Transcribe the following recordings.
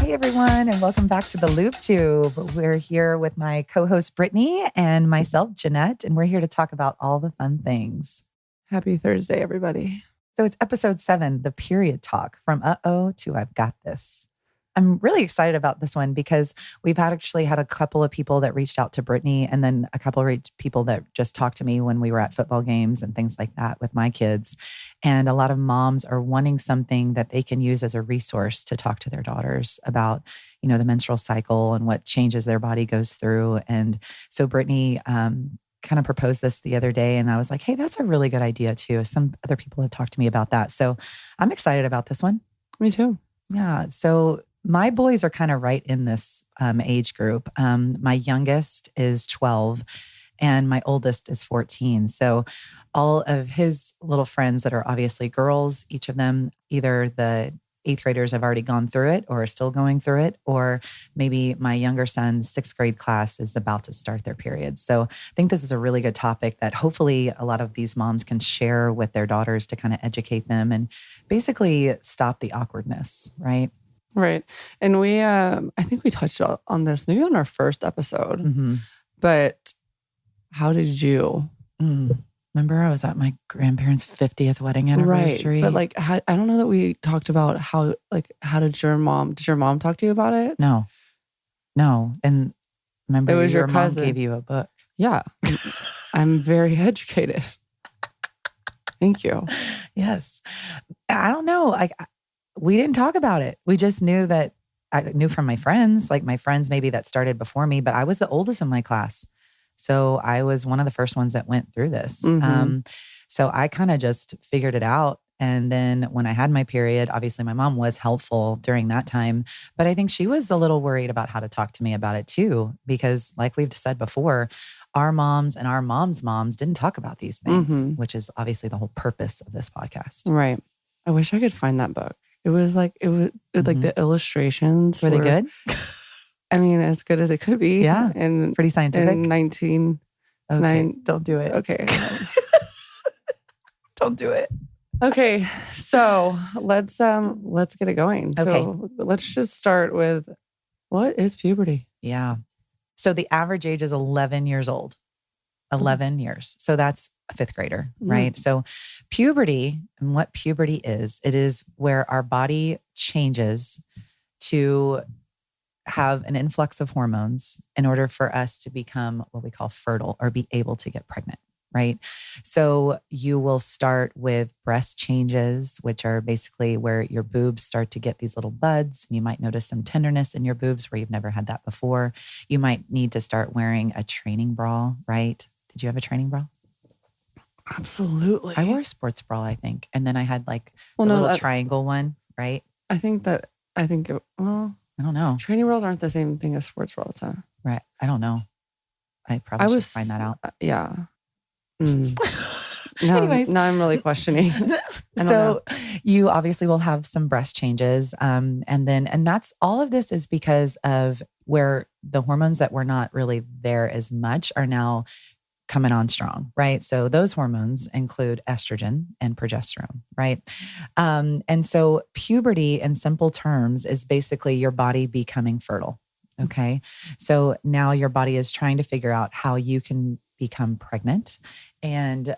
Hey everyone, and welcome back to the Lube Tube. We're here with my co-host Brittany and myself, Jeanette, and we're here to talk about all the fun things. Happy Thursday, everybody. So it's episode 7, the period talk, from uh-oh to I've got this. I'm really excited about this one because we've actually had a couple of people that reached out to Brittany, and then a couple of people that just talked to me when we were at football games and things like that with my kids. And a lot of moms are wanting something that they can use as a resource to talk to their daughters about, you know, the menstrual cycle and what changes their body goes through. And so Brittany kind of proposed this the other day, and I was like, hey, that's a really good idea too. Some other people have talked to me about that. So I'm excited about this one. Me too. Yeah. So my boys are kind of right in this age group. My youngest is 12 and my oldest is 14. So all of his little friends that are obviously girls, each of them, either the 8th graders have already gone through it or are still going through it, or maybe my younger son's 6th grade class is about to start their period. So I think this is a really good topic that hopefully a lot of these moms can share with their daughters to kind of educate them and basically stop the awkwardness, right? Right. And we, I think we touched on this maybe on our first episode, but how did you? Remember I was at my grandparents' 50th wedding anniversary? Right. But like, I don't know that we talked about how did your mom talk to you about it? No. And remember it was your mom cousin. Gave you a book. Yeah. I'm very educated. Thank you. Yes. I don't know. We didn't talk about it. We just knew that I knew from my friends, like my friends maybe that started before me, but I was the oldest in my class. So I was one of the first ones that went through this. So I kind of just figured it out. And then when I had my period, obviously my mom was helpful during that time, but I think she was a little worried about how to talk to me about it too, because like we've said before, our moms and our moms' moms didn't talk about these things, which is obviously the whole purpose of this podcast. Right. I wish I could find that book. It was like the illustrations were they good? I mean, as good as it could be. Yeah, and pretty scientific. In 1909. Don't do it. Okay. Don't do it. Okay, so let's get it going. Okay. So let's just start with, what is puberty? Yeah. So the average age is 11 years old. 11 years. So that's a 5th grader, right? So puberty, and what puberty is, it is where our body changes to have an influx of hormones in order for us to become what we call fertile or be able to get pregnant, right? So you will start with breast changes, which are basically where your boobs start to get these little buds. And you might notice some tenderness in your boobs where you've never had that before. You might need to start wearing a training bra, right? Did you have a training bra? Absolutely. I wore a sports bra, I think. And then I had like little triangle one, right? I don't know. Training bras aren't the same thing as sports bras, huh? Right. I don't know. I probably should find that out. Yeah. Anyways. Now I'm really questioning. So you obviously will have some breast changes. And that's all of this is because of where the hormones that were not really there as much are now coming on strong, right? So those hormones include estrogen and progesterone, right? And so puberty in simple terms is basically your body becoming fertile. Okay. So now your body is trying to figure out how you can become pregnant and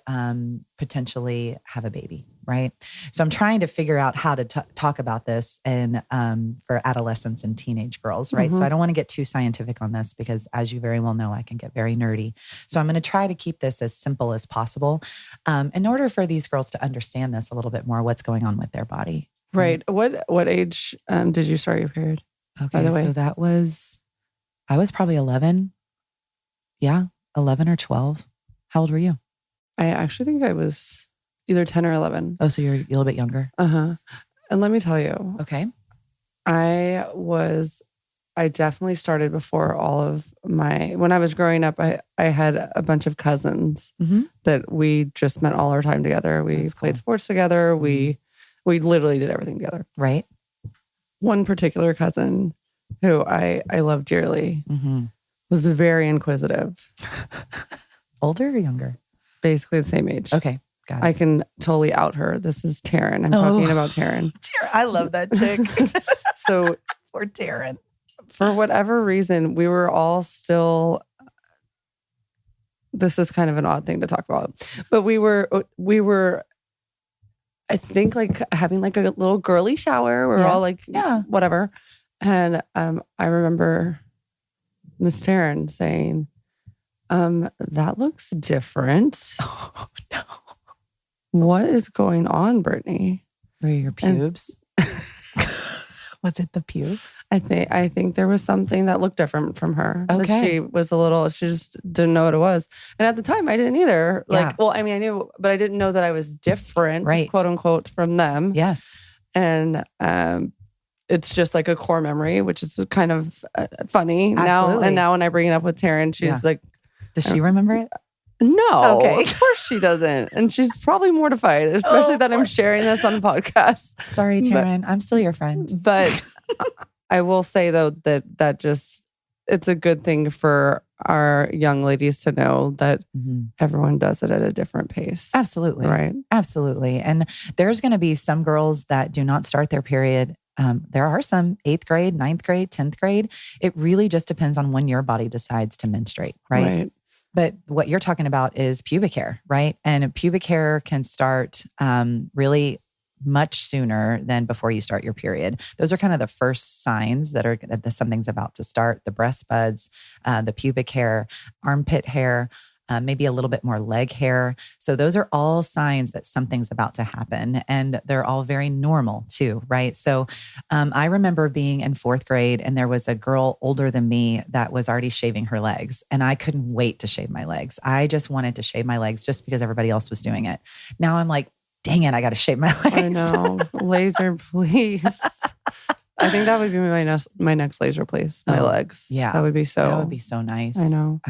potentially have a baby, right? So I'm trying to figure out how to talk about this and for adolescents and teenage girls, right? So I don't want to get too scientific on this because as you very well know, I can get very nerdy. So I'm going to try to keep this as simple as possible in order for these girls to understand this a little bit more, what's going on with their body. Right. What age did you start your period? Okay, by the way? So I was probably 11. Yeah, 11 or 12. How old were you? I actually think I was either 10 or 11. Oh, so you're a little bit younger. And let me tell you. Okay. I definitely started before all of when I was growing up, I had a bunch of cousins that we just spent all our time together. We played sports together. We literally did everything together. Right. One particular cousin who I love dearly was very inquisitive. Older or younger? Basically the same age. Okay. Got it. I can totally out her. This is Taryn. I'm talking about Taryn. Taryn, I love that chick. So Poor Taryn. For whatever reason, we were all still, this is kind of an odd thing to talk about, but we were, I think like having like a little girly shower. We were all like, whatever. And I remember Miss Taryn saying, that looks different. Oh, no. What is going on, Brittany? Were your pubes? Was it the pubes? I think there was something that looked different from her. Okay. She just didn't know what it was. And at the time I didn't either. Like, well, I mean, I knew, but I didn't know that I was different, quote unquote, from them. Yes. And it's just like a core memory, which is kind of funny now. And now when I bring it up with Taryn, she's like, does she remember it? No, okay. Of course she doesn't. And she's probably mortified, especially that I'm sharing this on the podcast. Sorry, Taryn. I'm still your friend. But I will say, though, that just, it's a good thing for our young ladies to know that everyone does it at a different pace. Absolutely. Right. Absolutely. And there's going to be some girls that do not start their period. There are some 8th grade, 9th grade, 10th grade. It really just depends on when your body decides to menstruate, right? But what you're talking about is pubic hair, right? And pubic hair can start really much sooner than before you start your period. Those are kind of the first signs that something's about to start. The breast buds, the pubic hair, armpit hair, maybe a little bit more leg hair. So those are all signs that something's about to happen. And they're all very normal too, right? So I remember being in 4th grade and there was a girl older than me that was already shaving her legs. And I couldn't wait to shave my legs. I just wanted to shave my legs just because everybody else was doing it. Now I'm like, dang it, I got to shave my legs. I know. Laser, please. I think that would be my next laser place. My legs. Yeah. That would be so nice. I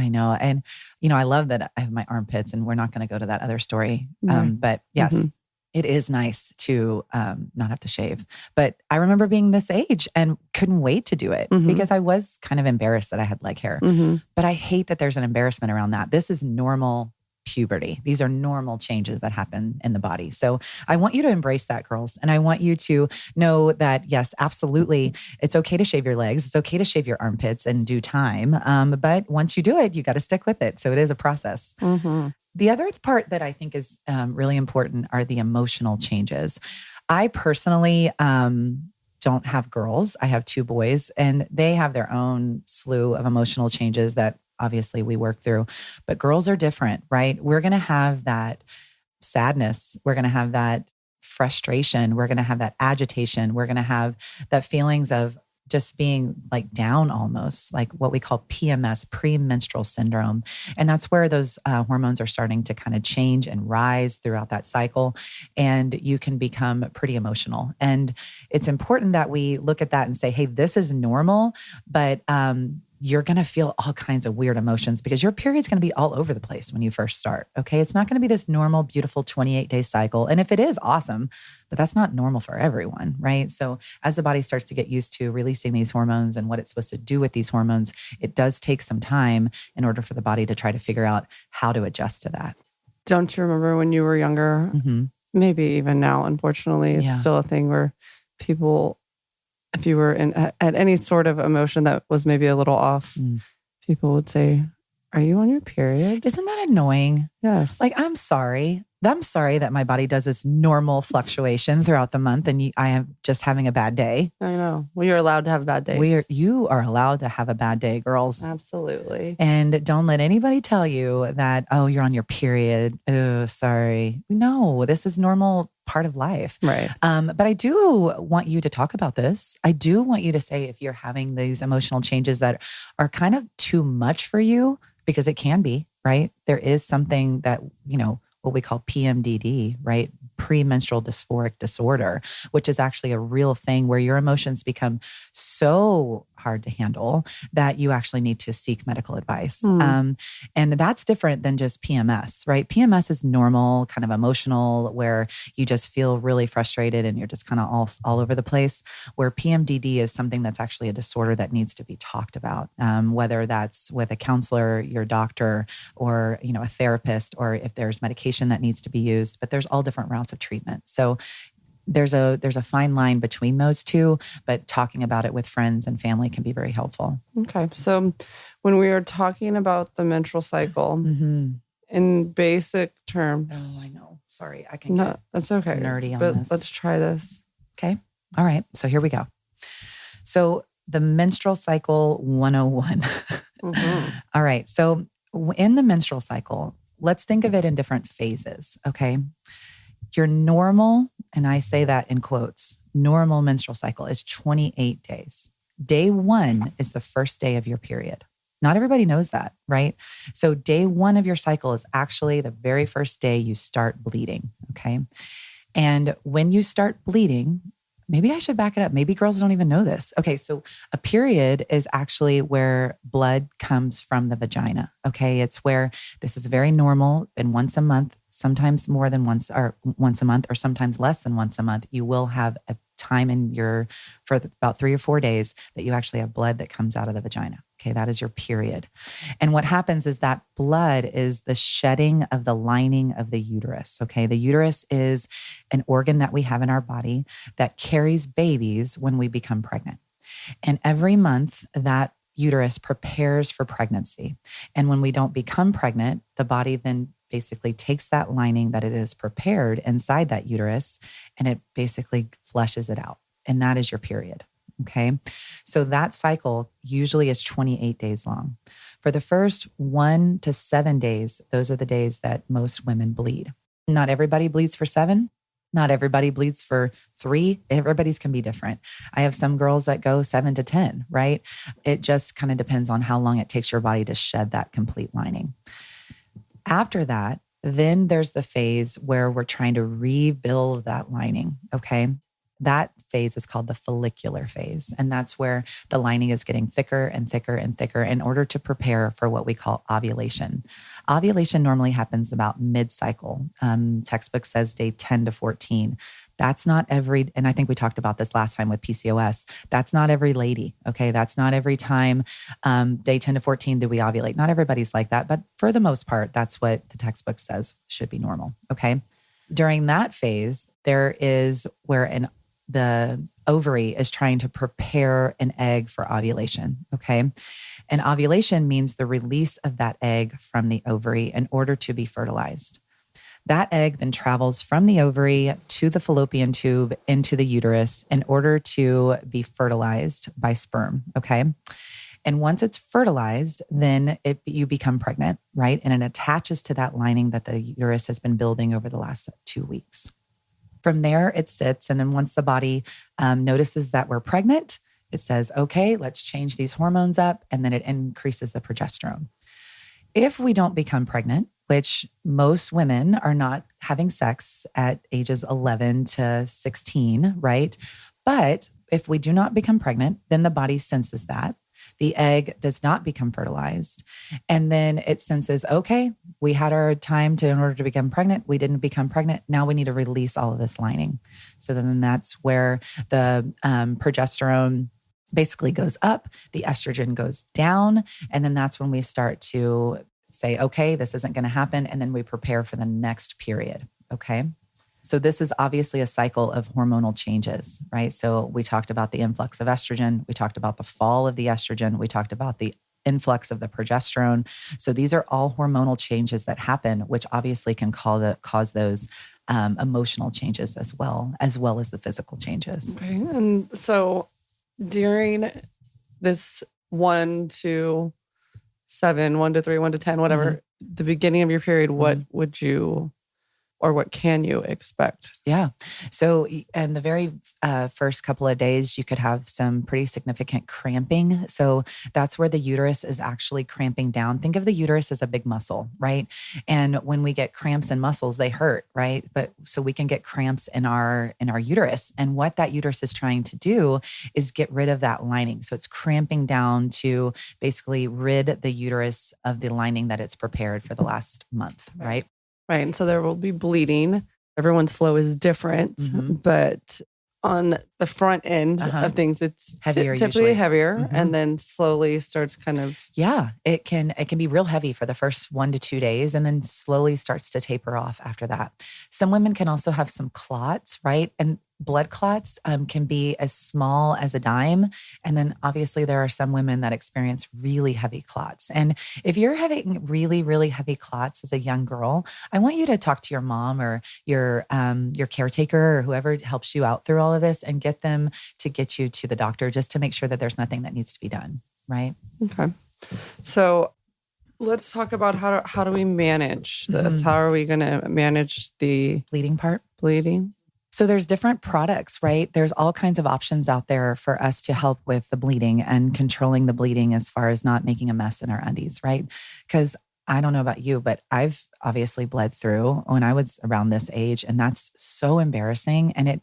know. And, I love that I have my armpits and we're not going to go to that other story. But yes, it is nice to not have to shave. But I remember being this age and couldn't wait to do it because I was kind of embarrassed that I had leg hair. But I hate that there's an embarrassment around that. This is normal puberty. These are normal changes that happen in the body. So I want you to embrace that, girls. And I want you to know that, yes, absolutely, it's okay to shave your legs. It's okay to shave your armpits in due time. But once you do it, you got to stick with it. So it is a process. The other part that I think is really important are the emotional changes. I personally don't have girls. I have 2 boys, and they have their own slew of emotional changes that obviously we work through, but girls are different, right? We're going to have that sadness. We're going to have that frustration. We're going to have that agitation. We're going to have that feelings of just being like down almost, like what we call PMS, premenstrual syndrome. And that's where those hormones are starting to kind of change and rise throughout that cycle. And you can become pretty emotional. And it's important that we look at that and say, hey, this is normal, but you're going to feel all kinds of weird emotions because your period's going to be all over the place when you first start. Okay. It's not going to be this normal, beautiful 28-day cycle. And if it is, awesome, but that's not normal for everyone, right? So as the body starts to get used to releasing these hormones and what it's supposed to do with these hormones, it does take some time in order for the body to try to figure out how to adjust to that. Don't you remember when you were younger? Maybe even now, unfortunately, it's still a thing where people, if you were at any sort of emotion that was maybe a little off, people would say, are you on your period? Isn't that annoying? Yes. Like, I'm sorry. I'm sorry that my body does this normal fluctuation throughout the month and I am just having a bad day. I know. We are allowed to have bad days. You are allowed to have a bad day, girls. Absolutely. And don't let anybody tell you that, oh, you're on your period. Oh, sorry. No, this is normal part of life. Right. But I do want you to talk about this. I do want you to say if you're having these emotional changes that are kind of too much for you, because it can be, right? There is something that, what we call PMDD, right? Premenstrual dysphoric disorder, which is actually a real thing where your emotions become so hard to handle that you actually need to seek medical advice. And that's different than just PMS, right? PMS is normal, kind of emotional, where you just feel really frustrated and you're just kind of all over the place, where PMDD is something that's actually a disorder that needs to be talked about, whether that's with a counselor, your doctor, or, a therapist, or if there's medication that needs to be used, but there's all different routes of treatment. So there's a fine line between those two, but talking about it with friends and family can be very helpful. Okay. So when we are talking about the menstrual cycle, in basic terms. Oh, I know. Sorry. I can get that's okay. nerdy on but this. Let's try this. Okay. All right. So here we go. So the menstrual cycle 101. All right. So in the menstrual cycle, let's think of it in different phases. Okay. Your normal, and I say that in quotes, normal menstrual cycle is 28 days. Day 1 is the first day of your period. Not everybody knows that, right? So day 1 of your cycle is actually the very first day you start bleeding. Okay. And when you start bleeding, maybe I should back it up. Maybe girls don't even know this. Okay, so a period is actually where blood comes from the vagina. Okay, it's where this is very normal, and once a month, sometimes more than once a month, or sometimes less than once a month, you will have a time for about 3 or 4 days that you actually have blood that comes out of the vagina. Okay, that is your period. And what happens is that blood is the shedding of the lining of the uterus. Okay, the uterus is an organ that we have in our body that carries babies when we become pregnant. And every month that uterus prepares for pregnancy. And when we don't become pregnant, the body then basically takes that lining that it is prepared inside that uterus and it basically flushes it out. And that is your period. Okay. So that cycle usually is 28 days long. For the first 1 to 7 days, those are the days that most women bleed. Not everybody bleeds for 7. Not everybody bleeds for 3. Everybody's can be different. I have some girls that go 7 to 10, right? It just kind of depends on how long it takes your body to shed that complete lining. After that, then there's the phase where we're trying to rebuild that lining. Okay. That phase is called the follicular phase. And that's where the lining is getting thicker and thicker and thicker in order to prepare for what we call ovulation. Ovulation normally happens about mid-cycle. Textbook says day 10 to 14. That's not every, and I think we talked about this last time with PCOS. That's not every lady. Okay. That's not every time day 10 to 14 do we ovulate. Not everybody's like that. But for the most part, that's what the textbook says should be normal. Okay. During that phase, there is where the ovary is trying to prepare an egg for ovulation. Okay. And ovulation means the release of that egg from the ovary in order to be fertilized. That egg then travels from the ovary to the fallopian tube into the uterus in order to be fertilized by sperm. Okay. And once it's fertilized, then you become pregnant, right? And it attaches to that lining that the uterus has been building over the last 2 weeks. From there, it sits. And then once the body notices that we're pregnant, it says, okay, let's change these hormones up. And then it increases the progesterone. If we don't become pregnant, which most women are not having sex at ages 11 to 16, right? But if we do not become pregnant, then the body senses that. The egg does not become fertilized. And then it senses, okay, we had our time in order to become pregnant. We didn't become pregnant. Now we need to release all of this lining. So then that's where the progesterone basically goes up, the estrogen goes down. And then that's when we start to say, okay, this isn't going to happen. And then we prepare for the next period. Okay. So this is obviously a cycle of hormonal changes, right? So we talked about the influx of estrogen. We talked about the fall of the estrogen. We talked about the influx of the progesterone. So these are all hormonal changes that happen, which obviously can cause those emotional changes as well as the physical changes. Okay. And so during this 1 to 7, 1 to 3, 1 to 10, whatever, the beginning of your period, what would you or what can you expect? Yeah. So in the very first couple of days, you could have some pretty significant cramping. So that's where the uterus is actually cramping down. Think of the uterus as a big muscle, right? And when we get cramps in muscles, they hurt, right? But so we can get cramps in our uterus. And what that uterus is trying to do is get rid of that lining. So it's cramping down to basically rid the uterus of the lining that it's prepared for the last month, right? Right. And so there will be bleeding. Everyone's flow is different, but on the front end of things, it's heavier, typically usually. Heavier, and then slowly starts kind of. Yeah, it can be real heavy for the first 1 to 2 days, and then slowly starts to taper off after that. Some women can also have some clots, right? And blood clots can be as small as a dime. And then obviously there are some women that experience really heavy clots. And if you're having really, really heavy clots as a young girl, I want you to talk to your mom or your caretaker or whoever helps you out through all of this and get them to get you to the doctor just to make sure that there's nothing that needs to be done. Right? Okay. So let's talk about how do we manage this? How are we going to manage the bleeding part? Bleeding. So there's different products, right? There's all kinds of options out there for us to help with the bleeding and controlling the bleeding as far as not making a mess in our undies, right? Because I don't know about you, but I've obviously bled through when I was around this age, and that's so embarrassing. And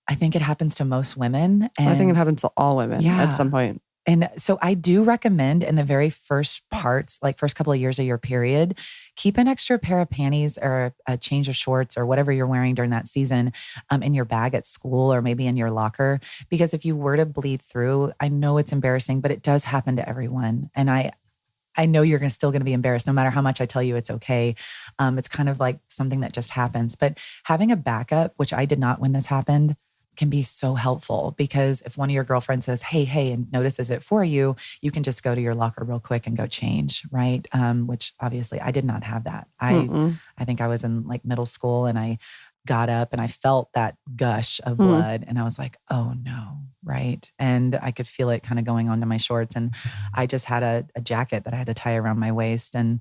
I think it happens to most women. And I think it happens to all women at some point. And so I do recommend in the very first parts, like first couple of years of your period, keep an extra pair of panties or a change of shorts or whatever you're wearing during that season in your bag at school or maybe in your locker. Because if you were to bleed through, I know it's embarrassing, but it does happen to everyone. And I know you're still going to be embarrassed no matter how much I tell you it's okay. It's kind of like something that just happens. But having a backup, which I did not when this happened, can be so helpful because if one of your girlfriends says, hey, and notices it for you, you can just go to your locker real quick and go change, right? Which obviously I did not have that. I think I was in like middle school and I got up and I felt that gush of blood and I was like, oh no, right? And I could feel it kind of going onto my shorts and I just had a jacket that I had to tie around my waist and,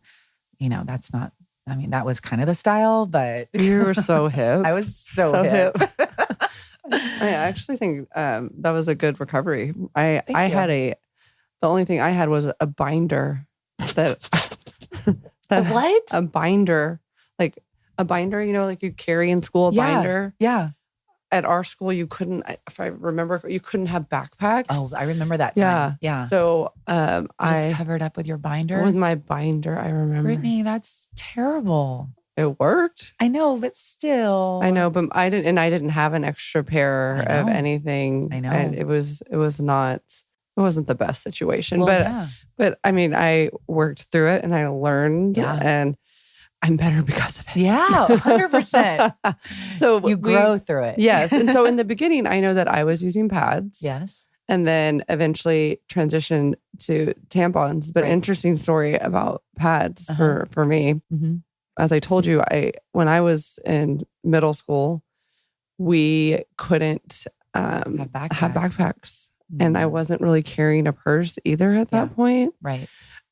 that's not, that was kind of the style, but... You were so hip. I was so hip. I actually think that was a good recovery. The only thing I had was a binder that what? A binder, like a binder, like you carry in school, binder. Yeah. At our school, you couldn't, if I remember, you couldn't have backpacks. Oh, I remember that time. Yeah. So I just covered up with your binder. With my binder, I remember. Brittany, that's terrible. It worked. I know, but still. I know, but I didn't have an extra pair of anything. I know. And it wasn't the best situation. Well, but I worked through it and I learned and I'm better because of it. Yeah, 100%. So you grow through it. Yes. And so in the beginning, I know that I was using pads. Yes. And then eventually transitioned to tampons. But interesting story about pads for me. Mm-hmm. As I told you, when I was in middle school, we couldn't have backpacks. Mm-hmm. And I wasn't really carrying a purse either at that point. Right.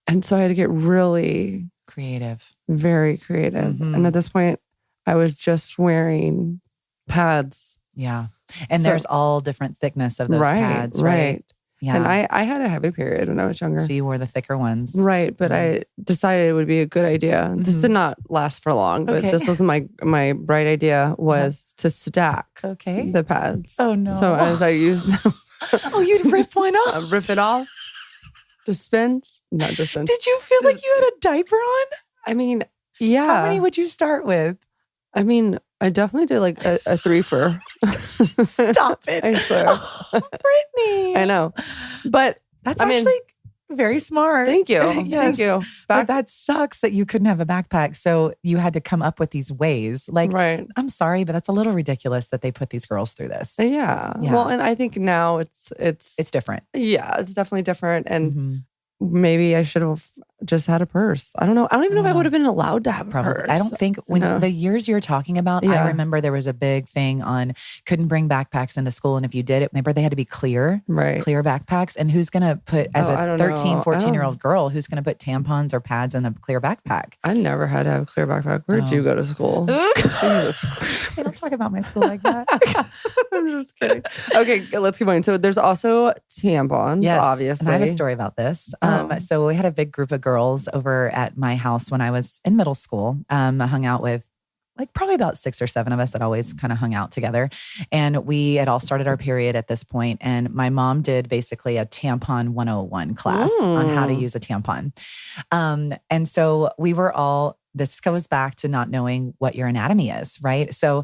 And so I had to get really creative, very creative. Mm-hmm. And at this point, I was just wearing pads. Yeah. And there's all different thickness of those pads, right? Yeah. And I had a heavy period when I was younger. So you wore the thicker ones. Right. But I decided it would be a good idea. Mm-hmm. This did not last for long, but this was my bright idea was to stack the pads. Oh no. So as I used them. Oh, you'd rip one off? Rip it off. Dispense. Not dispense. Did you feel like you had a diaper on? Yeah. How many would you start with? I definitely did like a 3-fer. Stop it. I swear. Oh, Brittany. I know. But that's actually very smart. Thank you. Yes. Thank you. But that sucks that you couldn't have a backpack. So you had to come up with these ways. Like, I'm sorry, but that's a little ridiculous that they put these girls through this. Yeah. Well, and I think now it's different. Yeah, it's definitely different. And maybe I should have just had a purse. I don't know. I don't even know if I would have been allowed to have a purse. I don't think the years you're talking about, I remember there was a big thing on couldn't bring backpacks into school. And if you did it, remember they had to be clear backpacks. And who's going to put, as a 13, 14-year-old girl, who's going to put tampons or pads in a clear backpack? I never had to have a clear backpack. Where'd you go to school? Jesus. I don't talk about my school like that. I'm just kidding. Okay, let's keep going. So there's also tampons, obviously. And I have a story about this. So we had a big group of girls over at my house when I was in middle school. I hung out with probably about 6 or 7 of us that always kind of hung out together. And we had all started our period at this point. And my mom did basically a tampon 101 class on how to use a tampon. And so we were all, this goes back to not knowing what your anatomy is, right? So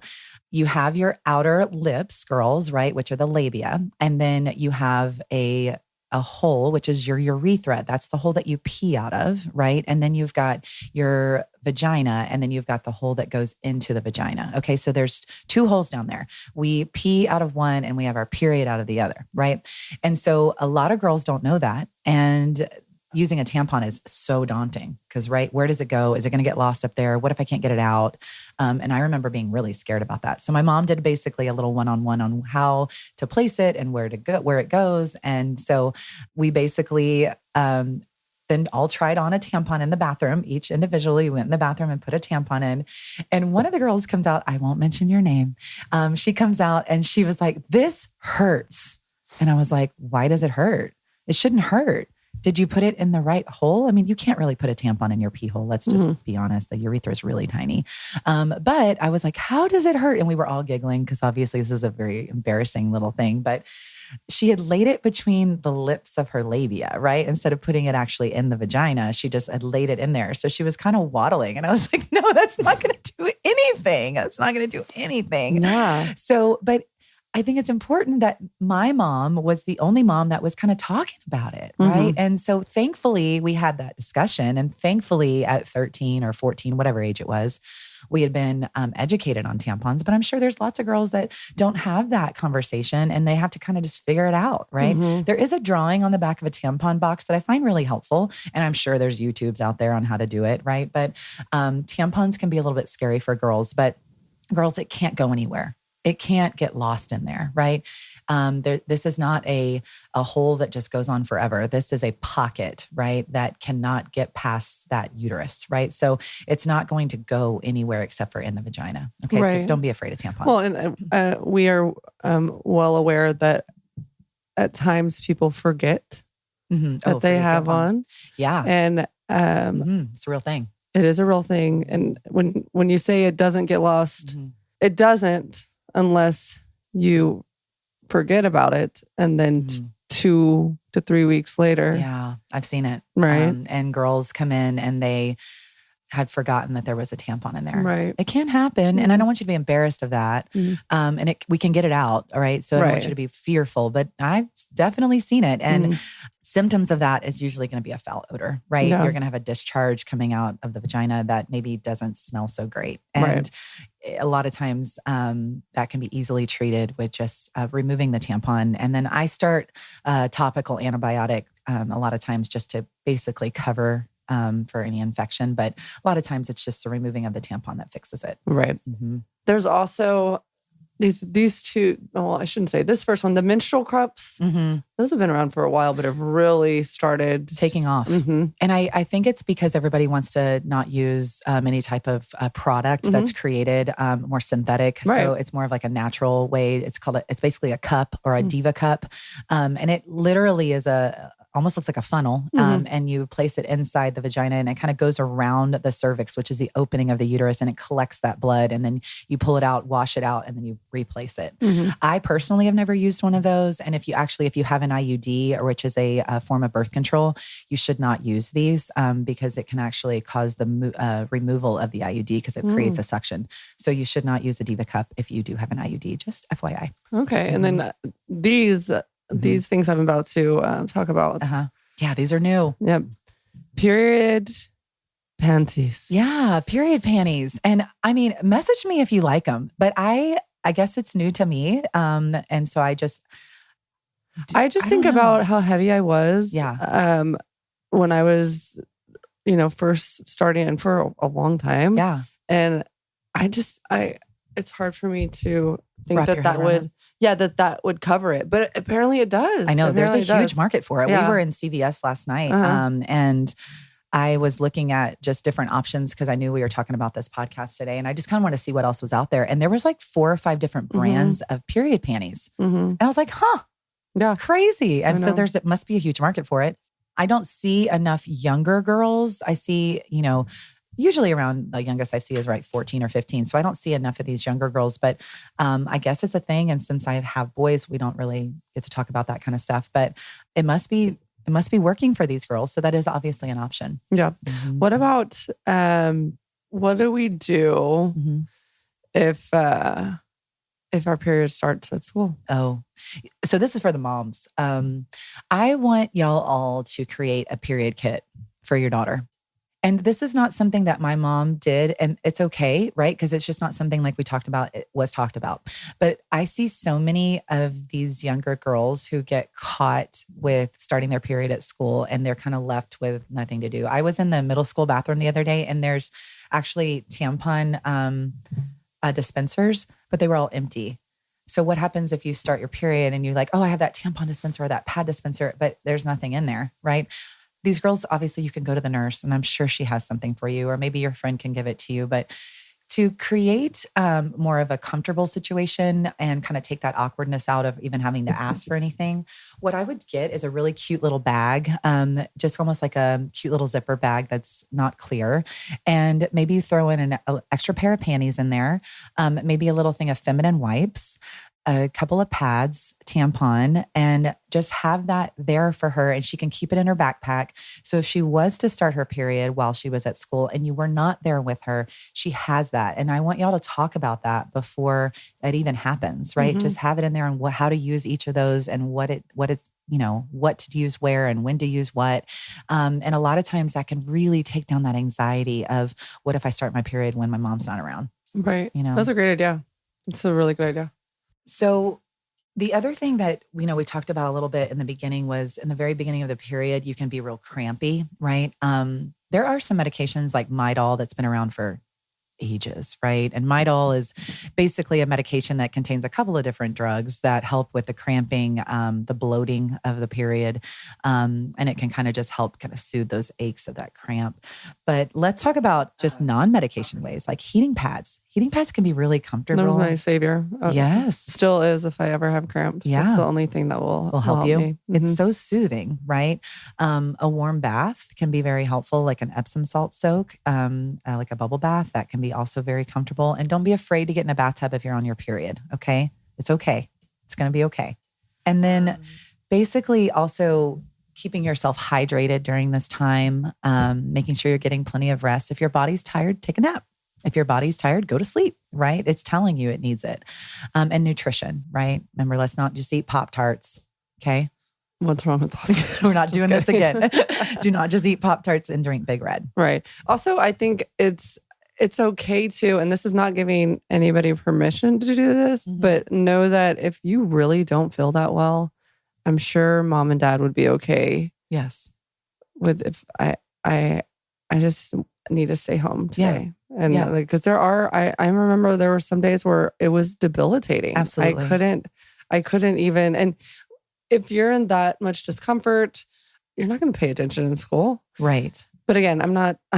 you have your outer lips, girls, right? Which are the labia. And then you have a hole, which is your urethra. That's the hole that you pee out of, right? And then you've got your vagina, and then you've got the hole that goes into the vagina. Okay. So there's 2 holes down there. We pee out of one and we have our period out of the other. Right. And so a lot of girls don't know that. And using a tampon is so daunting because, right, where does it go? Is it going to get lost up there? What if I can't get it out? And I remember being really scared about that. So my mom did basically a little one-on-one on how to place it and where to go, where it goes. And so we basically then all tried on a tampon in the bathroom, each individually went in the bathroom and put a tampon in. And one of the girls comes out, I won't mention your name. She comes out and she was like, this hurts. And I was like, why does it hurt? It shouldn't hurt. Did you put it in the right hole? I mean, you can't really put a tampon in your pee hole. Let's just be honest. The urethra is really tiny. But I was like, how does it hurt? And we were all giggling because obviously this is a very embarrassing little thing. But she had laid it between the lips of her labia, right? Instead of putting it actually in the vagina, she just had laid it in there. So she was kind of waddling. And I was like, no, that's not going to do anything. That's not going to do anything. Yeah. So, but I think it's important that my mom was the only mom that was kind of talking about it, right? And so thankfully we had that discussion, and thankfully at 13 or 14, whatever age it was, we had been educated on tampons. But I'm sure there's lots of girls that don't have that conversation and they have to kind of just figure it out, right? There is a drawing on the back of a tampon box that I find really helpful. And I'm sure there's YouTubes out there on how to do it, right? But tampons can be a little bit scary for girls, but girls, it can't go anywhere. It can't get lost in there, right? This is not a hole that just goes on forever. This is a pocket, right? That cannot get past that uterus, right? So it's not going to go anywhere except for in the vagina. Okay, right. So don't be afraid of tampons. Well, and we are well aware that at times people forget that they have tampon on. Yeah. And it's a real thing. It is a real thing. And when you say it doesn't get lost, it doesn't. Unless you forget about it and then 2 to 3 weeks later. Yeah, I've seen it. Right. And girls come in and they had forgotten that there was a tampon in there. Right. It can happen. And I don't want you to be embarrassed of that. And we can get it out. All right. So I don't want you to be fearful, but I've definitely seen it. And symptoms of that is usually going to be a foul odor, right? Yeah. You're going to have a discharge coming out of the vagina that maybe doesn't smell so great. And a lot of times that can be easily treated with just removing the tampon. And then I start a topical antibiotic a lot of times just to basically cover for any infection. But a lot of times it's just the removing of the tampon that fixes it. Right. There's also these two, well, I shouldn't say this first one, the menstrual cups. Those have been around for a while, but have really started taking off. And I think it's because everybody wants to not use any type of product that's created more synthetic. Right. So it's more of like a natural way. It's basically a cup or a Diva cup. And it literally is almost looks like a funnel. And you place it inside the vagina and it kind of goes around the cervix, which is the opening of the uterus, and it collects that blood. And then you pull it out, wash it out, and then you replace it. I personally have never used one of those. And if you have an IUD, or which is a form of birth control, you should not use these because it can actually cause the removal of the IUD because it creates a suction. So you should not use a Diva cup if you do have an IUD, just FYI. Okay. And then these things I'm about to talk about. Yeah, these are new. Yep. Period panties. Yeah, period panties. And I mean, message me if you like them. But I guess it's new to me. And so I just think about how heavy I was. Yeah. When I was, first starting and for a long time. Yeah. And it's hard for me to think Wrap your that head would, that would cover it. But apparently it does. I know apparently there's a huge market for it. Yeah. We were in CVS last night and I was looking at just different options because I knew we were talking about this podcast today. And I just kind of wanted to see what else was out there. And there was like 4 or 5 different brands of period panties. And I was like, yeah, crazy. And so it must be a huge market for it. I don't see enough younger girls. I see, usually around the youngest I see is like 14 or 15. So I don't see enough of these younger girls, but I guess it's a thing. And since I have boys, we don't really get to talk about that kind of stuff, but it must be working for these girls. So that is obviously an option. Yeah. What about, what do we do if our period starts at school? Oh, so this is for the moms. I want y'all all to create a period kit for your daughter. And this is not something that my mom did, and it's okay, right? Because it's just not something like we talked about, it was talked about. But I see so many of these younger girls who get caught with starting their period at school and they're kind of left with nothing to do. I was in the middle school bathroom the other day and there's actually tampon dispensers, but they were all empty. So what happens if you start your period and you're like, oh, I have that tampon dispenser or that pad dispenser, but there's nothing in there, right? These girls, obviously you can go to the nurse and I'm sure she has something for you, or maybe your friend can give it to you. But to create more of a comfortable situation and kind of take that awkwardness out of even having to ask for anything, what I would get is a really cute little bag, just almost like a cute little zipper bag that's not clear. And maybe you throw in an extra pair of panties in there, maybe a little thing of feminine wipes, a couple of pads, tampon, and just have that there for her. And she can keep it in her backpack. So if she was to start her period while she was at school and you were not there with her, she has that. And I want y'all to talk about that before it even happens, right? Just have it in there and how to use each of those and what it's, what to use where and when to use what. And a lot of times that can really take down that anxiety of what if I start my period when my mom's not around? Right. That's a great idea. It's a really good idea. So the other thing that, we talked about a little bit in the beginning was in the very beginning of the period, you can be real crampy, right? There are some medications like Midol that's been around for ages, right? And Midol is basically a medication that contains a couple of different drugs that help with the cramping, the bloating of the period. And it can kind of just help kind of soothe those aches of that cramp. But let's talk about just non-medication ways, like heating pads. Heating pads can be really comfortable. That was my savior. Yes. Still is if I ever have cramps. Yeah. That's the only thing that will help you. me. It's so soothing, right? A warm bath can be very helpful, like an Epsom salt soak, like a bubble bath. That can be also very comfortable. And don't be afraid to get in a bathtub if you're on your period, okay? It's okay. It's going to be okay. And then basically also keeping yourself hydrated during this time, making sure you're getting plenty of rest. If your body's tired, take a nap. If your body's tired, go to sleep, right? It's telling you it needs it. And nutrition, right? Remember, let's not just eat Pop-Tarts, okay? What's wrong with Pop-Tarts? We're not doing this again. Do not just eat Pop-Tarts and drink Big Red. Right. Also, I think it's okay to, and this is not giving anybody permission to do this, but know that if you really don't feel that well, I'm sure mom and dad would be okay. Yes. With if I just need to stay home today. Yeah. And because I remember there were some days where it was debilitating. Absolutely. I couldn't even, and if you're in that much discomfort, you're not going to pay attention in school. Right. But again, I'm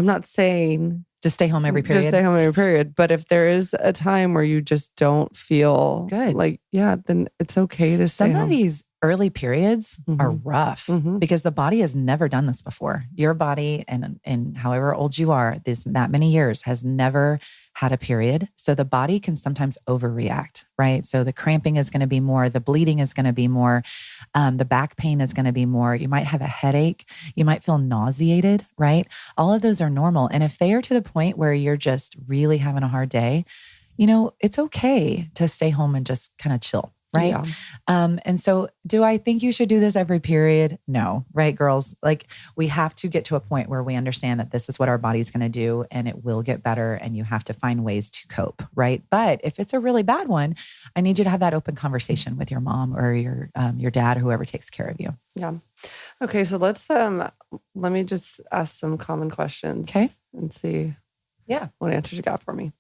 not saying just stay home every period. Just stay home every period. But if there is a time where you just don't feel good, then it's okay to stay home. Some of these early periods are rough because the body has never done this before. Your body, and however old you are, that many years has never had a period. So the body can sometimes overreact, right? So the cramping is going to be more, the bleeding is going to be more, the back pain is going to be more. You might have a headache. You might feel nauseated, right? All of those are normal. And if they are to the point where you're just really having a hard day, it's okay to stay home and just kind of chill. Right. Yeah. And so do I think you should do this every period? No. Right, girls? Like we have to get to a point where we understand that this is what our body's going to do and it will get better and you have to find ways to cope. Right. But if it's a really bad one, I need you to have that open conversation with your mom or your dad, or whoever takes care of you. Yeah. Okay. So let me just ask some common questions. Okay. And see what answers you got for me.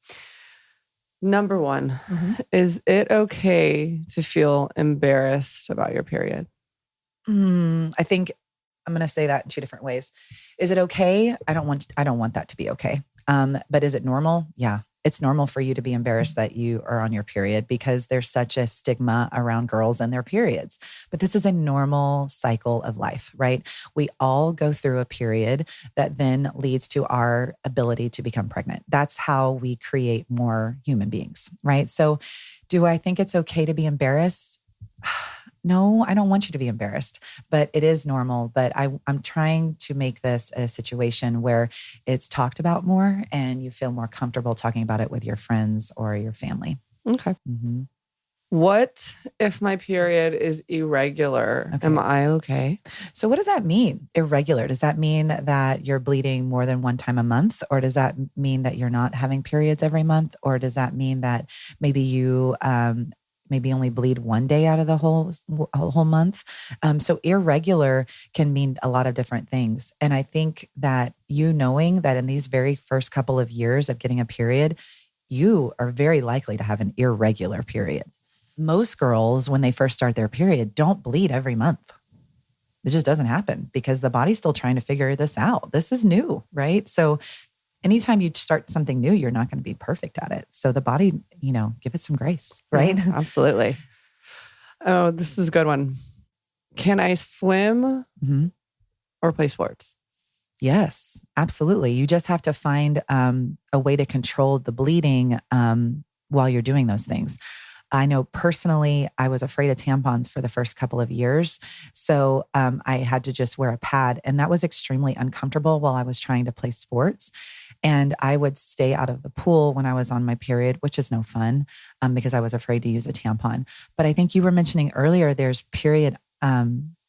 Number one, is it okay to feel embarrassed about your period? I think I'm going to say that in two different ways. Is it okay? I don't want that to be okay. But is it normal? Yeah. It's normal for you to be embarrassed that you are on your period because there's such a stigma around girls and their periods. But this is a normal cycle of life, right? We all go through a period that then leads to our ability to become pregnant. That's how we create more human beings, right? So do I think it's okay to be embarrassed? No, I don't want you to be embarrassed, but it is normal. But I'm trying to make this a situation where it's talked about more and you feel more comfortable talking about it with your friends or your family. Okay. What if my period is irregular? Okay. Am I okay? So what does that mean? Irregular? Does that mean that you're bleeding more than one time a month? Or does that mean that you're not having periods every month? Or does that mean that maybe you maybe only bleed one day out of the whole month? So irregular can mean a lot of different things. And I think that you knowing that in these very first couple of years of getting a period, you are very likely to have an irregular period. Most girls, when they first start their period, don't bleed every month. It just doesn't happen because the body's still trying to figure this out. This is new, right? So anytime you start something new, you're not going to be perfect at it. So the body, give it some grace, right? Yeah, absolutely. Oh, this is a good one. Can I swim or play sports? Yes, absolutely. You just have to find a way to control the bleeding while you're doing those things. I know personally, I was afraid of tampons for the first couple of years. So I had to just wear a pad. And that was extremely uncomfortable while I was trying to play sports. And I would stay out of the pool when I was on my period, which is no fun because I was afraid to use a tampon. But I think you were mentioning earlier, there's period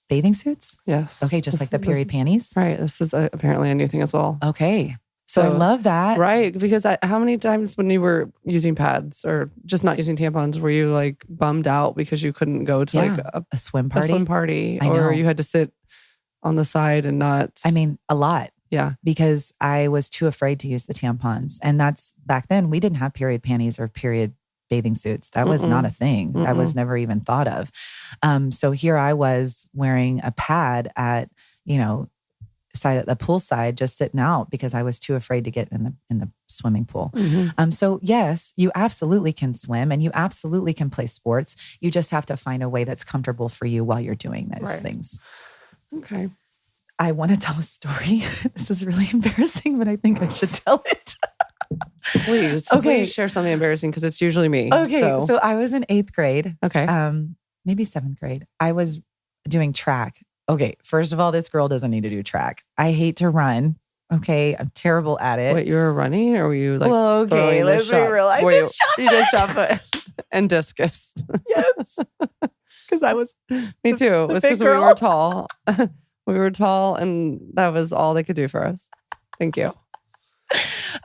bathing suits. Yes. Okay, just like the period panties. Right. This is apparently a new thing as well. Okay. So I love that. Right. Because how many times when you were using pads or just not using tampons, were you like bummed out because you couldn't go to like a swim party? Or you had to sit on the side and not? I mean, a lot. Yeah. Because I was too afraid to use the tampons. And that's back then we didn't have period panties or period bathing suits. That was not a thing. That was never even thought of. So here I was wearing a pad at, side at the pool side, just sitting out because I was too afraid to get in the swimming pool. So yes, you absolutely can swim and you absolutely can play sports. You just have to find a way that's comfortable for you while you're doing those things. Okay. I want to tell a story. This is really embarrassing, but I think I should tell it. Please share something embarrassing because it's usually me. Okay. So I was in 8th grade. Okay. Maybe 7th grade. I was doing track. Okay, first of all, this girl doesn't need to do track. I hate to run. Okay, I'm terrible at it. Wait, you were running or were you like let's be real. I did shot put. You did shot put and discus. Yes. Because I was Me too. It was because we were tall. We were tall and that was all they could do for us. Thank you.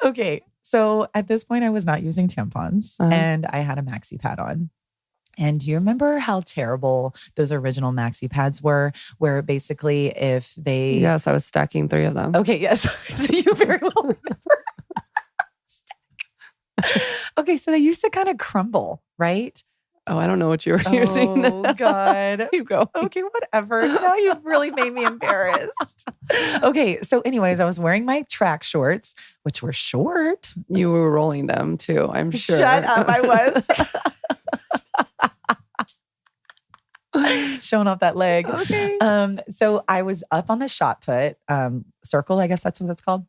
Okay, so at this point I was not using tampons and I had a maxi pad on. And do you remember how terrible those original maxi pads were? Where basically if they... Yes, I was stacking 3 of them. Okay, yes. So you very well remember. Okay, so they used to kind of crumble, right? Oh, I don't know what you were using. Oh, God. Keep going. Okay, whatever. Now you've really made me embarrassed. Okay, so anyways, I was wearing my track shorts, which were short. You were rolling them too, I'm sure. Shut up, I was. Showing off that leg. Okay. So I was up on the shot put, circle, I guess that's what it's called.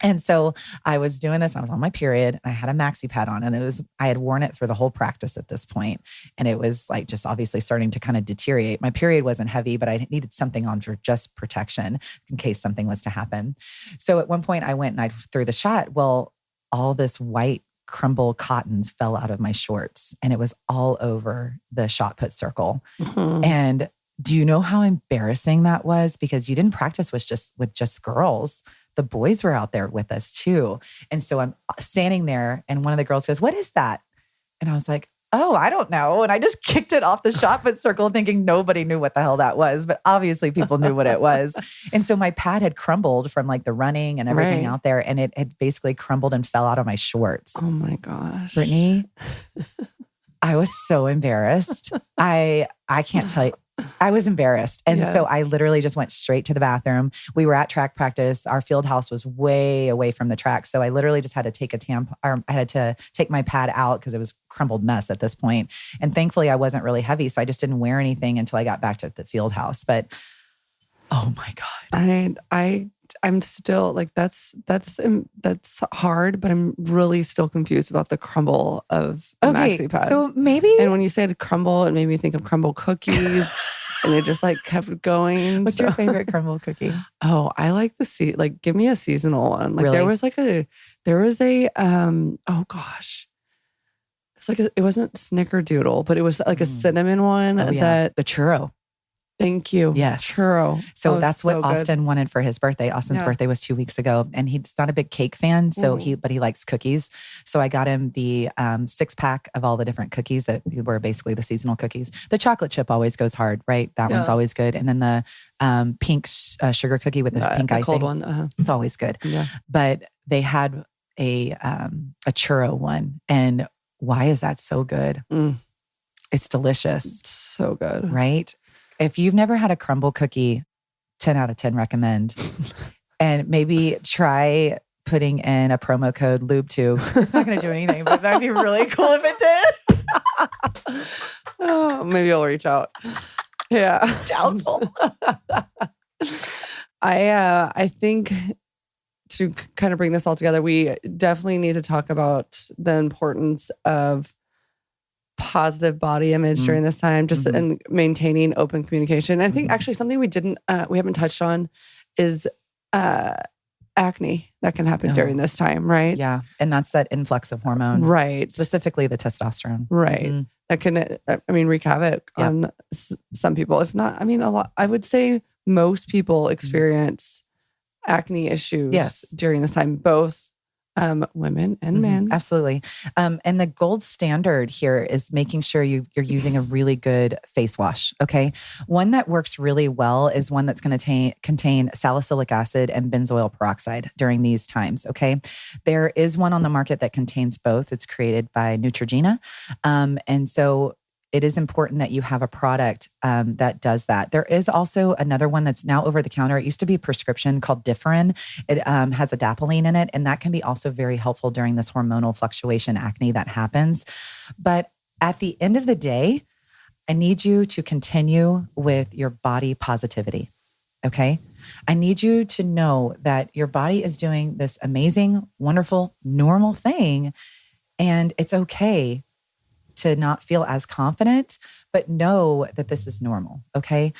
And so I was doing this. I was on my period and I had a maxi pad on and I had worn it for the whole practice at this point. And it was like just obviously starting to kind of deteriorate. My period wasn't heavy, but I needed something on for just protection in case something was to happen. So at one point I went and I threw the shot. Well, all this white crumble cottons fell out of my shorts and it was all over the shot put circle. And do you know how embarrassing that was? Because you didn't practice with just girls. The boys were out there with us too. And so I'm standing there and one of the girls goes, "What is that?" And I was like, "Oh, I don't know." And I just kicked it off the shot put circle thinking nobody knew what the hell that was. But obviously people knew what it was. And so my pad had crumbled from like the running and everything out there. And it had basically crumbled and fell out of my shorts. Oh my gosh. Brittany, I was so embarrassed. I can't tell you. I was embarrassed. And so I literally just went straight to the bathroom. We were at track practice. Our field house was way away from the track. So I literally just had to take I had to take my pad out because it was crumbled mess at this point. And thankfully I wasn't really heavy. So I just didn't wear anything until I got back to the field house. But oh my God. I'm still like, that's hard, but I'm really still confused about the crumble of a maxi pad. So maybe. And when you said crumble, it made me think of crumble cookies and it just like kept going. What's your favorite crumble cookie? Oh, I like give me a seasonal one. Like really? there was a, oh gosh, It's like it wasn't snickerdoodle, but it was like a cinnamon one that the churro. Thank you. Yes. Churro. So that's what so Austin wanted for his birthday. Austin's birthday was 2 weeks ago, and he's not a big cake fan. So but he likes cookies. So I got him the 6-pack of all the different cookies that were basically the seasonal cookies. The chocolate chip always goes hard, right? That one's always good. And then the pink sugar cookie with the pink icing. Cold one. It's always good. Yeah. But they had a churro one. And why is that so good? It's delicious. So good. Right? If you've never had a crumble cookie, 10 out of 10 recommend. And maybe try putting in a promo code Lube Tube. It's not going to do anything, but that'd be really cool if it did. Maybe I'll reach out. Yeah. Doubtful. I think to kind of bring this all together, we definitely need to talk about the importance of positive body image during this time, just in maintaining open communication. And I think actually something we haven't touched on is acne that can happen during this time, right? Yeah. And that's that influx of hormone. Right. Specifically the testosterone. Right. That can, wreak havoc on some people. If not, a lot, I would say most people experience acne issues during this time, both women and men. Absolutely. And the gold standard here is making sure you're using a really good face wash. Okay. One that works really well is one that's going to contain salicylic acid and benzoyl peroxide during these times. Okay. There is one on the market that contains both. It's created by Neutrogena. And so it is important that you have a product that does that. There is also another one that's now over the counter. It used to be a prescription called Differin. It has adapalene in it, and that can be also very helpful during this hormonal fluctuation acne that happens. But at the end of the day, I need you to continue with your body positivity, okay? I need you to know that your body is doing this amazing, wonderful, normal thing, and it's okay to not feel as confident, but know that this is normal, okay?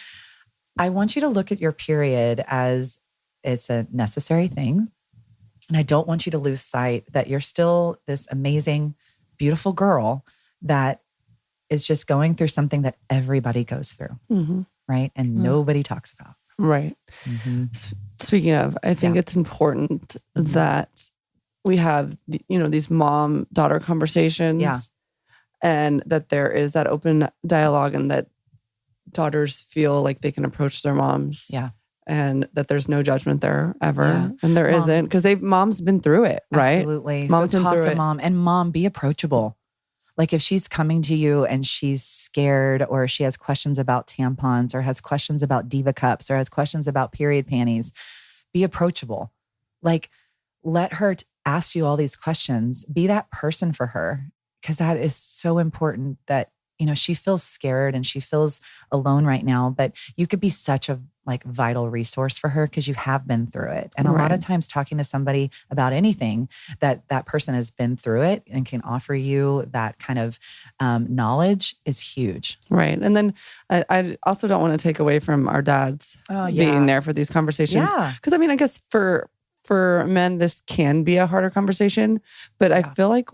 I want you to look at your period as it's a necessary thing. And I don't want you to lose sight that you're still this amazing, beautiful girl that is just going through something that everybody goes through, right? And nobody talks about. Right. Speaking of, I think it's important that we have, these mom-daughter conversations. Yeah. And that there is that open dialogue and that daughters feel like they can approach their moms. Yeah. And that there's no judgment there ever. Yeah. And there isn't, because mom's been through it, right? Absolutely. Mom's so talk to mom, and mom, be approachable. Like if she's coming to you and she's scared, or she has questions about tampons, or has questions about Diva cups, or has questions about period panties, be approachable. Like let her ask you all these questions. Be that person for her. Because that is so important that, she feels scared and she feels alone right now, but you could be such a vital resource for her because you have been through it. And a lot of times talking to somebody about anything that person has been through it and can offer you that kind of knowledge is huge. Right. And then I also don't want to take away from our dads being there for these conversations. Because I guess for men, this can be a harder conversation, but I feel like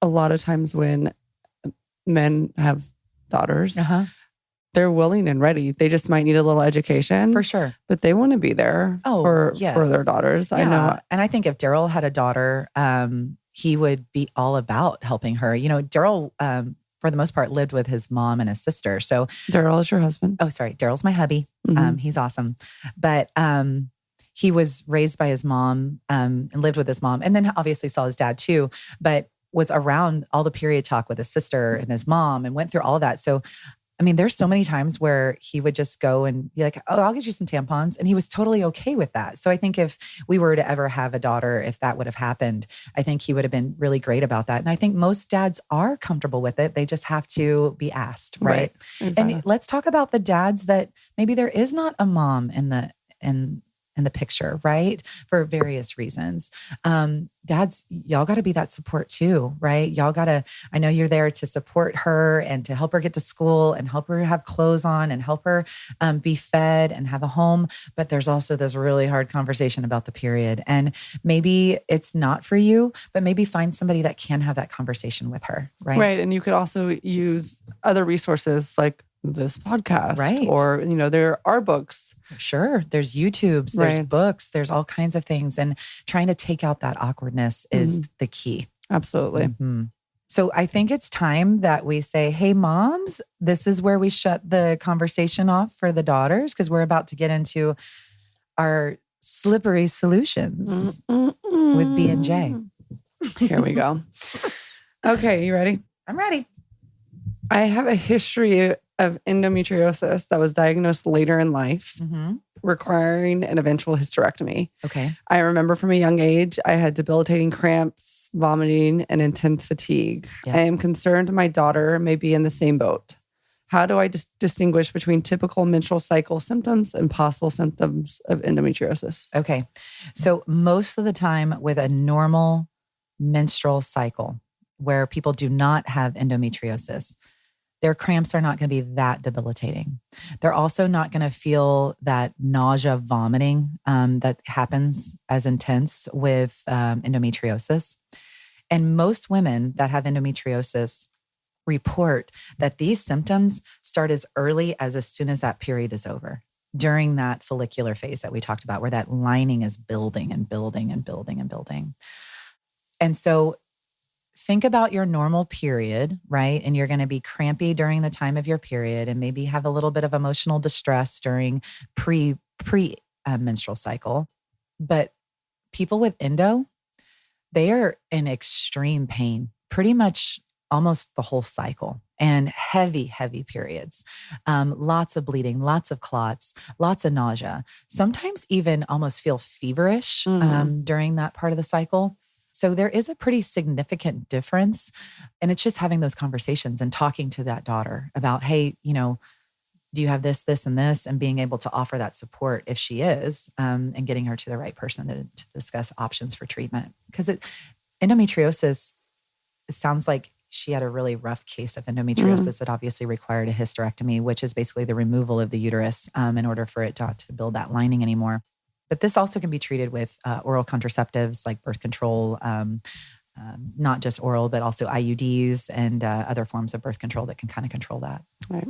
a lot of times when men have daughters, they're willing and ready. They just might need a little education. For sure. But they want to be there for their daughters. Yeah. I know. And I think if Daryl had a daughter, he would be all about helping her. Daryl, for the most part, lived with his mom and his sister. So Daryl is your husband? Oh, sorry. Daryl's my hubby. He's awesome. But he was raised by his mom and lived with his mom. And then obviously saw his dad too. But was around all the period talk with his sister and his mom and went through all of that. So, there's so many times where he would just go and be like, oh, I'll get you some tampons. And he was totally okay with that. So I think if we were to ever have a daughter, if that would have happened, I think he would have been really great about that. And I think most dads are comfortable with it. They just have to be asked, right? Exactly. And let's talk about the dads that maybe there is not a mom in in the picture, right? For various reasons. Dads, y'all got to be that support too, right? Y'all got to, I know you're there to support her and to help her get to school and help her have clothes on and help her be fed and have a home. But there's also this really hard conversation about the period. And maybe it's not for you, but maybe find somebody that can have that conversation with her, right? Right. And you could also use other resources like this podcast, right? Or, there are books. Sure. There's YouTubes, there's right. books, there's all kinds of things. And trying to take out that awkwardness is the key. Absolutely. Mm-hmm. So I think it's time that we say, hey, moms, this is where we shut the conversation off for the daughters, because we're about to get into our slippery solutions with B&J. Here we go. Okay, you ready? I'm ready. I have a history of endometriosis that was diagnosed later in life, requiring an eventual hysterectomy. Okay. I remember from a young age, I had debilitating cramps, vomiting, and intense fatigue. Yeah. I am concerned my daughter may be in the same boat. How do I distinguish between typical menstrual cycle symptoms and possible symptoms of endometriosis? Okay. So most of the time with a normal menstrual cycle where people do not have endometriosis, their cramps are not going to be that debilitating. They're also not going to feel that nausea, vomiting that happens as intense with endometriosis. And most women that have endometriosis report that these symptoms start as early as soon as that period is over, during that follicular phase that we talked about, where that lining is building and building and building and building. And so think about your normal period, right? And you're going to be crampy during the time of your period and maybe have a little bit of emotional distress during menstrual cycle. But people with endo, they are in extreme pain, pretty much almost the whole cycle, and heavy, heavy periods, lots of bleeding, lots of clots, lots of nausea, sometimes even almost feel feverish during that part of the cycle. So there is a pretty significant difference. And it's just having those conversations and talking to that daughter about, hey, do you have this, this, and this? And being able to offer that support if she is, and getting her to the right person to discuss options for treatment. Because endometriosis, it sounds like she had a really rough case of endometriosis. It obviously required a hysterectomy, which is basically the removal of the uterus in order for it not to build that lining anymore. But this also can be treated with oral contraceptives like birth control, not just oral, but also IUDs and other forms of birth control that can kind of control that. Right.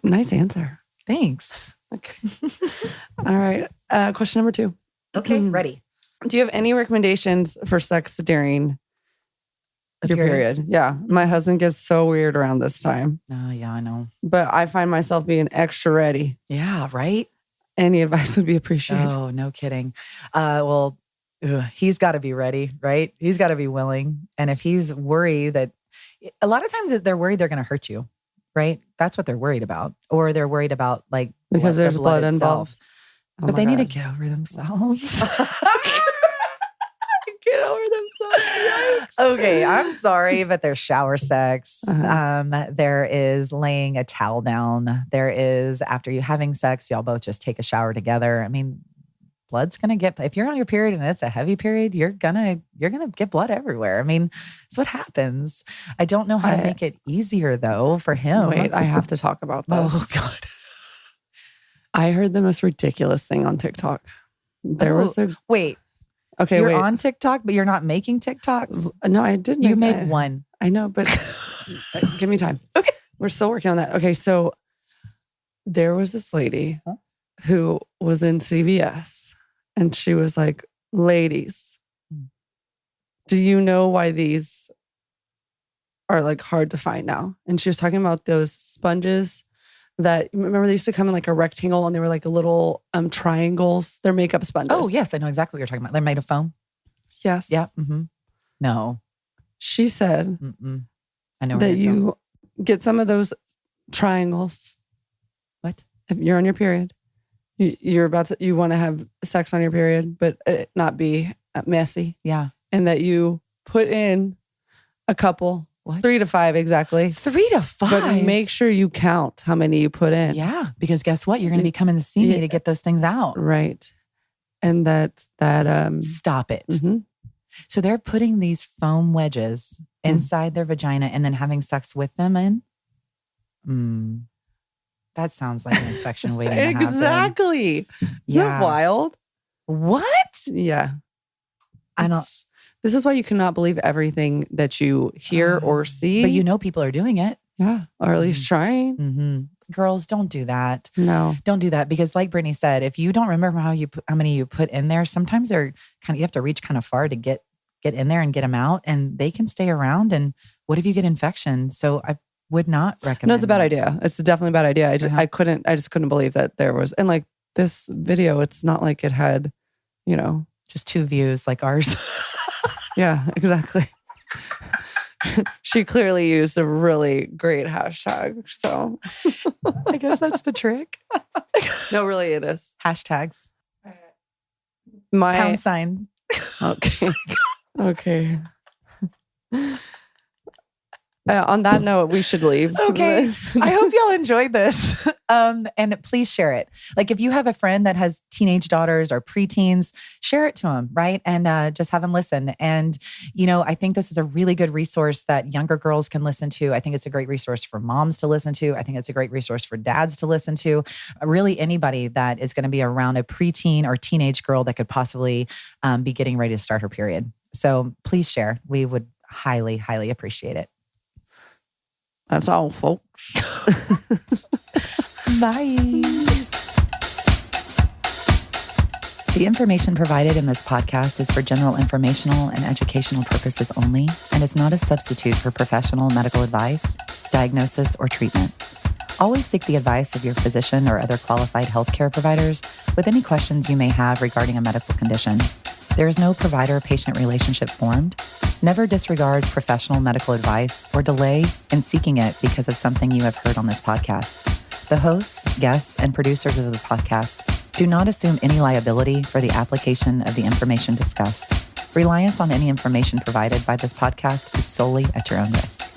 Nice answer. Thanks. Okay. All right. Question number 2. Okay, ready. Do you have any recommendations for sex during your period? Yeah. My husband gets so weird around this time. Oh, yeah, I know. But I find myself being extra ready. Yeah, right? Any advice would be appreciated. Oh, no kidding. Well, he's got to be ready, right? He's got to be willing. And if he's worried that, a lot of times they're worried they're going to hurt you, right? That's what they're worried about. Or they're worried about because there's blood involved. Oh, but they need to get over themselves. Get over themselves. Okay, I'm sorry, but there's shower sex. There is laying a towel down. There is, after you having sex, y'all both just take a shower together. I mean, blood's gonna get, if you're on your period and it's a heavy period, you're gonna get blood everywhere. I mean, it's what happens. I don't know how to make it easier though for him. Wait, I have to talk about this. Oh God. I heard the most ridiculous thing on TikTok. There was a wait. Okay, you're on TikTok, but you're not making TikToks? No, I did. You made one. I know, but give me time. Okay. We're still working on that. Okay, so there was this lady who was in CVS and she was like, ladies, do you know why these are like hard to find now? And she was talking about those sponges that, remember they used to come in like a rectangle and they were like a little triangles. They're makeup sponges. Oh, yes. I know exactly what you're talking about. They're made of foam. Yes. Yeah. Mm-hmm. No. She said I know that you get some of those triangles. What? If you're on your period, you want to have sex on your period, but it not be messy. Yeah. And that you put in a couple What? 3 to 5, exactly. 3 to 5. But make sure you count how many you put in. Yeah, because guess what? You're going to be coming to see me to get those things out. Right. And that stop it. Mm-hmm. So they're putting these foam wedges inside their vagina and then having sex with them in. That sounds like an infection waiting to happen. Exactly. Is that wild? What? Yeah. This is why you cannot believe everything that you hear or see. But people are doing it. Yeah. Or at least trying. Mm-hmm. Girls, don't do that. No. Don't do that. Because like Brittany said, if you don't remember how many you put in there, sometimes you have to reach kind of far to get in there and get them out, and they can stay around. And what if you get infection? So I would not recommend. No, it's a bad idea. It's definitely a bad idea. I just couldn't believe that there was, and like this video, it's not like it had, just 2 views like ours. Yeah, exactly. She clearly used a really great hashtag. So I guess that's the trick. No, really it is. Hashtags. #. Okay. Okay. On that note, we should leave. Okay. I hope y'all enjoyed this. And please share it. Like if you have a friend that has teenage daughters or preteens, share it to them, right? And just have them listen. And, I think this is a really good resource that younger girls can listen to. I think it's a great resource for moms to listen to. I think it's a great resource for dads to listen to. Really anybody that is going to be around a preteen or teenage girl that could possibly be getting ready to start her period. So please share. We would highly, highly appreciate it. That's all, folks. Bye. The information provided in this podcast is for general informational and educational purposes only, and is not a substitute for professional medical advice, diagnosis, or treatment. Always seek the advice of your physician or other qualified healthcare providers with any questions you may have regarding a medical condition. There is no provider-patient relationship formed. Never disregard professional medical advice or delay in seeking it because of something you have heard on this podcast. The hosts, guests, and producers of the podcast do not assume any liability for the application of the information discussed. Reliance on any information provided by this podcast is solely at your own risk.